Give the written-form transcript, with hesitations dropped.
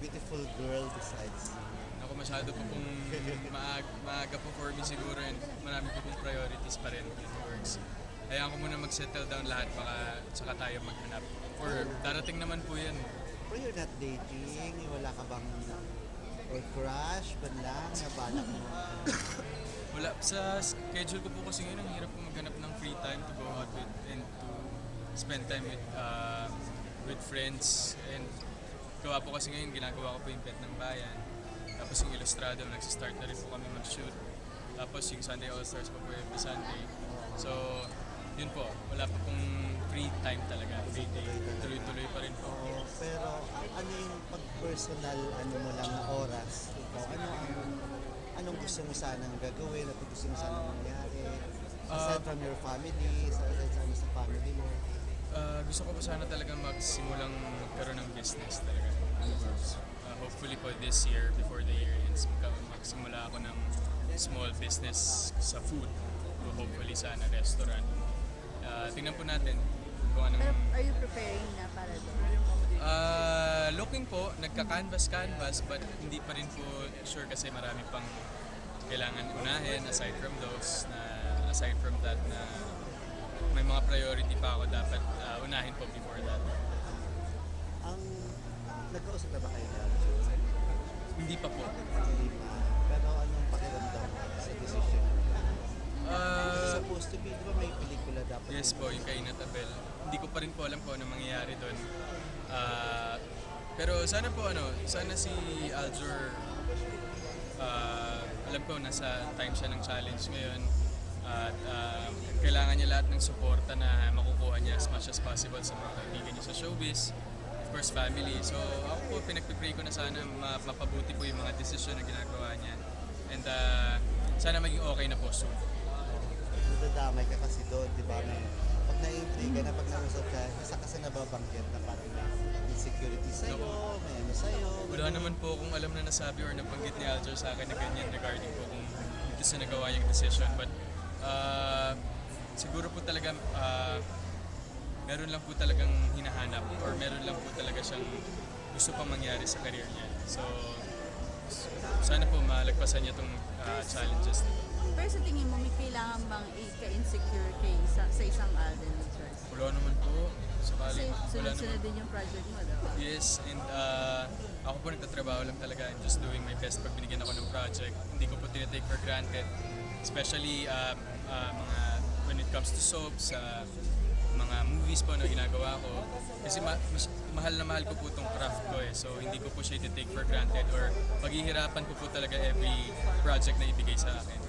beautiful girl besides you? Ako masyado pa pong maaga po for me siguro and marami pa pong priorities pa rin in works. Hayaan ko muna mag-settle down lahat baka saka tayo maghanap. Or darating naman po yan. Pero you're not dating? Wala ka bang or crush ba lang na balak mo? Wala, sa schedule ko po kasi ngayon ang hirap po maghanap ng free time to go out with and to spend time with friends and gawa po kasi ngayon ginagawa ko po yung Pet ng Bayan. Tapos yung Ilustrado, nagsistart na rin po kami mag-shoot. Tapos yung Sunday All-Stars pa po every Sunday. So, yun po, wala pa pong free time talaga. Tuloy-tuloy pa rin po. Oo, pero ano yung pag-personal ano mo lang na oras? Ikaw, anong gusto mo sanang gagawin? At gusto mo sanang mangyari? Aside from your family, aside sa family mo? Gusto ko po sana talaga magsimulang magkaroon ng business talaga. Hopefully po this year, before the year ends, magsimula ako ng small business sa food. Hopefully sana restaurant. Tingnan po natin kung anong... Pero are you preparing na para doon? Looking po, nagka-canvas but hindi pa rin po sure kasi marami pang kailangan unahin aside from that na may mga priority pa ako dapat unahin po before that. Ang nagkausap na ba kayo ni Aljo? Hindi pa po. Hindi pa. Pero anong pakiramdam mo sa decision mo? Supposed to be, di ba may pelikula dapat? Yes po, yung kay Natabel. Hindi ko pa rin po alam po ano mangyayari doon. Pero sana po sana si Aljur, alam ko nasa time siya ng challenge ngayon. At kailangan niya lahat ng suporta na makukuha niya as much as possible sa mga kaibigan niya sa showbiz. Of course, family. So ako po, pinagpipray ko na sana mapabuti po yung mga decision na ginagawa niya. And sana maging okay na po soon. Nadadamay ka kasi doon, di ba? Pag na-intrigue ka na, pag nausap ka, isa kasi nababanggit na parang insecurity sa'yo, may ano sa'yo. Wala naman po kung alam na nasabi or nabanggit ni Aljur sa akin na ganyan regarding po kung ito sa nagawa niyang decision. But siguro po talaga meron lang po talagang hinahanap or meron lang po talaga siyang gusto pang mangyari sa career niya. So, sana po malagpasan niya itong challenges na ito. Pero sa tingin mo, may kailangan bang i-insecure kay sa isang Alden Richards? Wala naman po. Sakali, Kasi wala sunod-sunod naman. din yung project mo, diba? Yes, and ako po nagtatrabaho lang talaga. I'm just doing my best pag binigyan ako ng project. Hindi ko po tinitake for granted. Especially mga when it comes to soaps, mga movies po na ginagawa ko. Kasi mahal na mahal ko po itong craft ko eh. So hindi ko po siya i-take for granted or paghihirapan ko po talaga every project na ibigay sa akin.